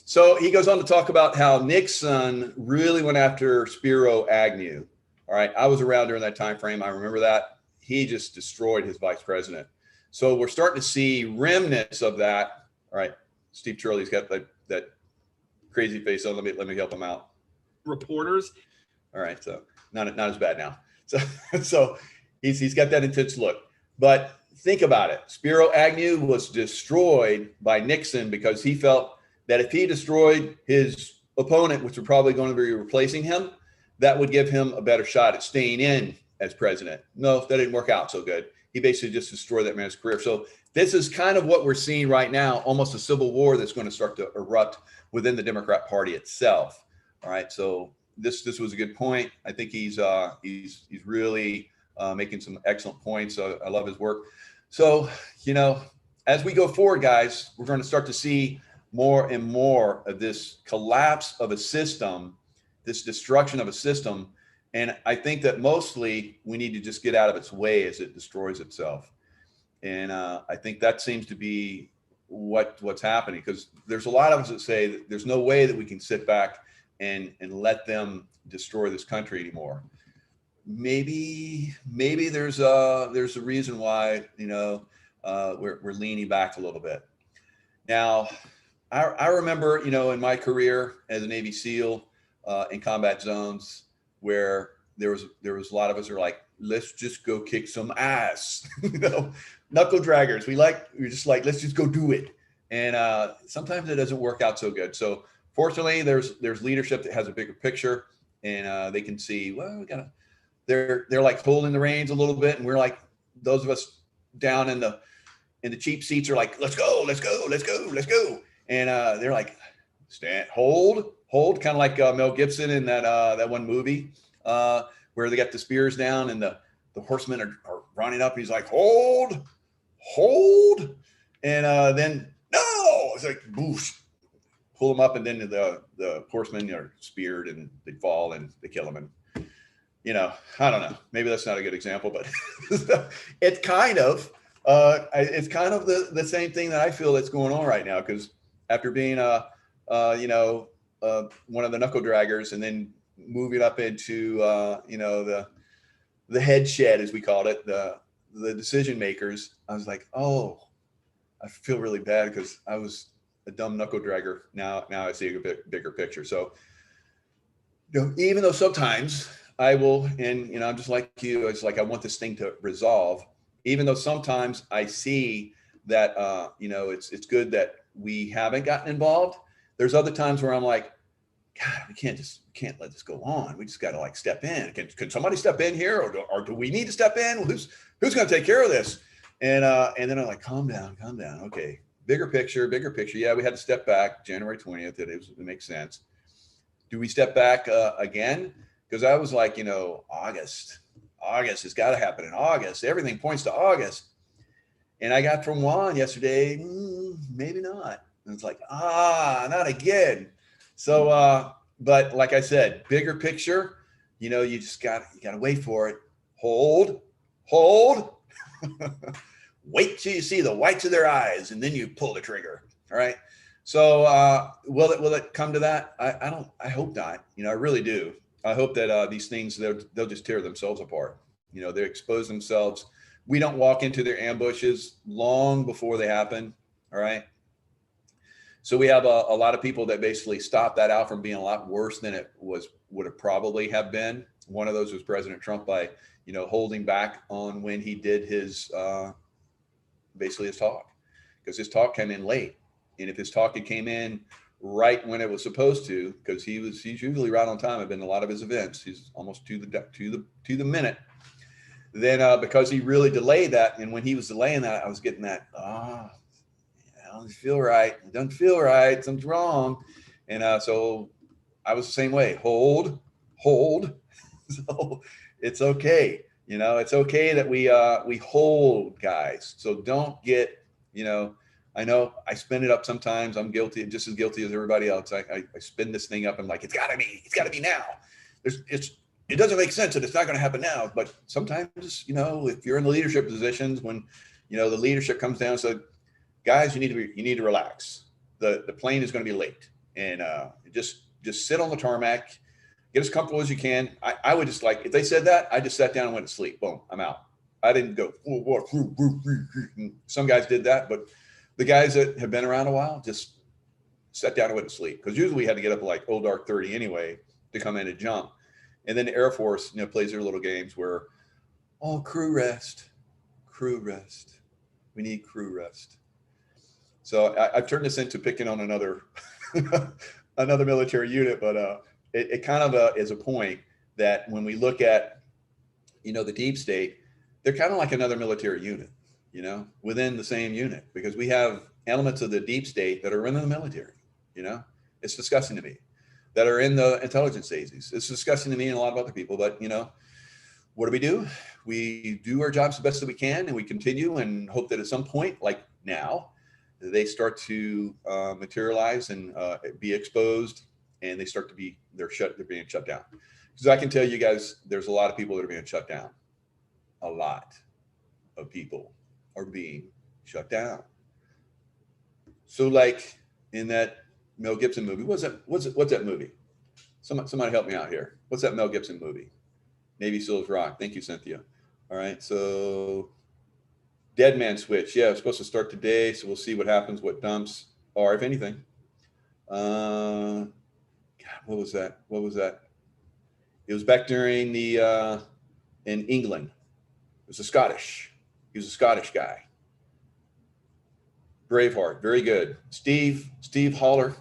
So he goes on to talk about how Nixon really went after Spiro Agnew. All right. I was around during that time frame. I remember that. He just destroyed his vice president. So we're starting to see remnants of that. All right. Steve Turley's got that crazy face on. Let me help him out. Reporters. All right, so not as bad now. So he's got that intense look. But think about it. Spiro Agnew was destroyed by Nixon because he felt that if he destroyed his opponent, which was probably going to be replacing him, that would give him a better shot at staying in as president. No, that didn't work out so good. He basically just destroyed that man's career. So this is kind of what we're seeing right now, almost a civil war that's going to start to erupt within the Democrat Party itself. All right, so this was a good point. I think he's really making some excellent points. I love his work. So, you know, as we go forward, guys, we're going to start to see more and more of this collapse of a system, this destruction of a system. And I think that mostly we need to just get out of its way as it destroys itself. And I think that seems to be what's happening, because there's a lot of us that say that there's no way that we can sit back and let them destroy this country anymore. Maybe there's a reason why, you know, we're leaning back a little bit. Now, I remember, you know, in my career as a Navy SEAL in combat zones, where there was a lot of us who were like, let's just go kick some ass, you know, knuckle draggers. We're just like, let's just go do it. And sometimes it doesn't work out so good. So fortunately, there's leadership that has a bigger picture, and they can see, well, they're like holding the reins a little bit, and we're like, those of us down in the cheap seats are like, let's go. And they're like, hold, kind of like Mel Gibson in that one movie where they got the spears down and the horsemen are running up. He's like, hold. And then, no, it's like, boosh, pull them up. And then the horsemen are speared and they fall and they kill them. And, you know, I don't know, maybe that's not a good example, but it's kind of the same thing that I feel that's going on right now. Because after being you know, one of the knuckle draggers, and then moving up into you know, the head shed, as we called it, the decision makers, I was like, oh, I feel really bad because I was a dumb knuckle dragger. Now I see a bit bigger picture. So, you know, even though sometimes I will, and you know, I'm just like you, it's like I want this thing to resolve. Even though sometimes I see that you know, it's good that we haven't gotten involved. There's other times where I'm like, God, we can't let this go on. We just got to like step in. Can somebody step in here, or do we need to step in? Well, who's going to take care of this? And then I'm like, calm down. Okay, bigger picture. Yeah, we had to step back January 20th. It makes sense. Do we step back again? Because I was like, you know, August has got to happen in August. Everything points to August. And I got from Juan yesterday, maybe not. And it's like, not again. So, but like I said, bigger picture, you know, you gotta wait for it. Hold, wait till you see the whites of their eyes, and then you pull the trigger. All right. So, will it come to that? I hope not. You know, I really do. I hope that these things, they'll just tear themselves apart. You know, they expose themselves. We don't walk into their ambushes long before they happen. All right. So we have a lot of people that basically stop that out from being a lot worse than it would have probably have been. One of those was President Trump, by, you know, holding back on when he did his basically his talk, because his talk came in late. And if his talk had came in right when it was supposed to, because he's usually right on time. I've been to a lot of his events. He's almost to the minute. Then because he really delayed that, and when he was delaying that, I was getting that, it doesn't feel right. Something's wrong. And so I was the same way. Hold. So it's okay. You know, it's okay that we hold, guys. So don't get, you know, I know I spin it up sometimes. I'm guilty, just as guilty as everybody else. I spin this thing up and like, it's gotta be now. It doesn't make sense that it's not going to happen now. But sometimes, you know, if you're in the leadership positions, when, you know, the leadership comes down and says, guys, you need to relax. The plane is going to be late, and just sit on the tarmac, get as comfortable as you can. I would just, like, if they said that, I just sat down and went to sleep. Boom, I'm out. I didn't go. Some guys did that, but the guys that have been around a while just sat down and went to sleep, because usually we had to get up at like old dark 30 anyway to come in and jump. And then the Air Force, you know, plays their little games where, crew rest. We need crew rest. So I've turned this into picking on another military unit, but it kind of is a point that when we look at, you know, the deep state, they're kind of like another military unit, you know, within the same unit, because we have elements of the deep state that are in the military. You know, it's disgusting to me, that are in the intelligence agencies. It's disgusting to me and a lot of other people. But, you know, what do? We do our jobs the best that we can, and we continue and hope that at some point, like now, they start to materialize and be exposed, and they start to be, they're being shut down. Because I can tell you guys, there's a lot of people that are being shut down. A lot of people are being shut down. So like in that Mel Gibson movie, what's that movie? Somebody help me out here. What's that Mel Gibson movie? Navy Seals Rock. Thank you, Cynthia. All right. So Dead Man Switch. Yeah, it's supposed to start today. So we'll see what happens, what dumps are, if anything. God, what was that? It was back during the, in England. It was he was a Scottish guy. BraveHeart, very good. Steve Holler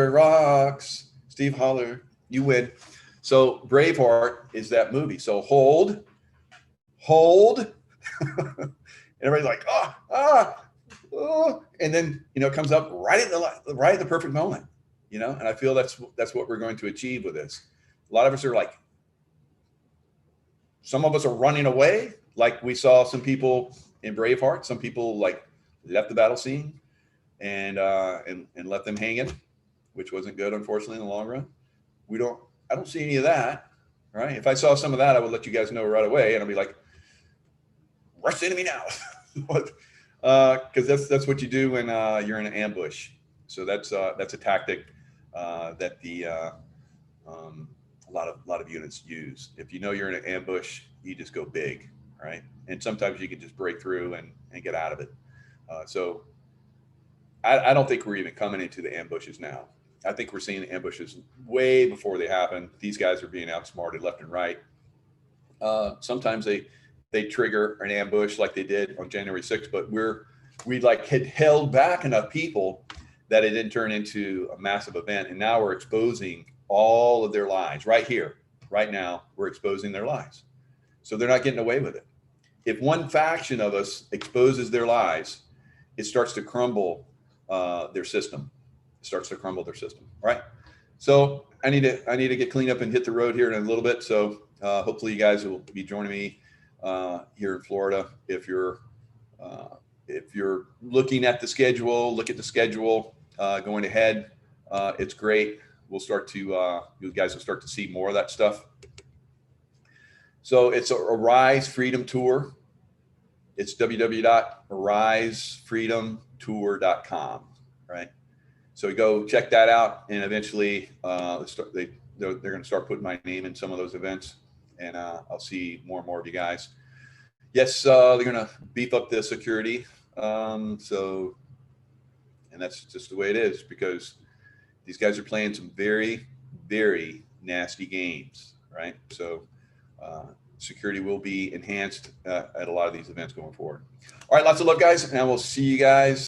rocks. Steve Holler, you win. So BraveHeart is that movie. So hold. Everybody's like, oh, and then it comes up right at the perfect moment, and I feel that's what we're going to achieve with this. A lot of us are like, some of us are running away, like we saw some people in BraveHeart. Some people like left the battle scene and left them hanging, which wasn't good, unfortunately, in the long run. I don't see any of that, right? If I saw some of that, I would let you guys know right away, and I'll be like, rush the enemy now. Because that's what you do when you're in an ambush. So that's a tactic that a lot of units use. If you know you're in an ambush, you just go big, right? And sometimes you can just break through and get out of it. So I don't think we're even coming into the ambushes now. I think we're seeing ambushes way before they happen. These guys are being outsmarted left and right. Sometimes they trigger an ambush like they did on January 6th, but we had held back enough people that it didn't turn into a massive event. And now we're exposing all of their lies right here, right now. We're exposing their lies. So they're not getting away with it. If one faction of us exposes their lies, it starts to crumble their system. It starts to crumble their system. All right. So I need to get cleaned up and hit the road here in a little bit. So hopefully you guys will be joining me here in Florida. If you're looking at the schedule, look at the schedule going ahead. It's great. We'll start to you guys will start to see more of that stuff. So it's a Arise Freedom Tour. It's www.arisefreedomtour.com, right? So go check that out, and eventually they're going to start putting my name in some of those events, and I'll see more and more of you guys. Yes, they're going to beef up the security. And that's just the way it is, because these guys are playing some very, very nasty games, right? So security will be enhanced at a lot of these events going forward. All right, lots of love, guys, and I will see you guys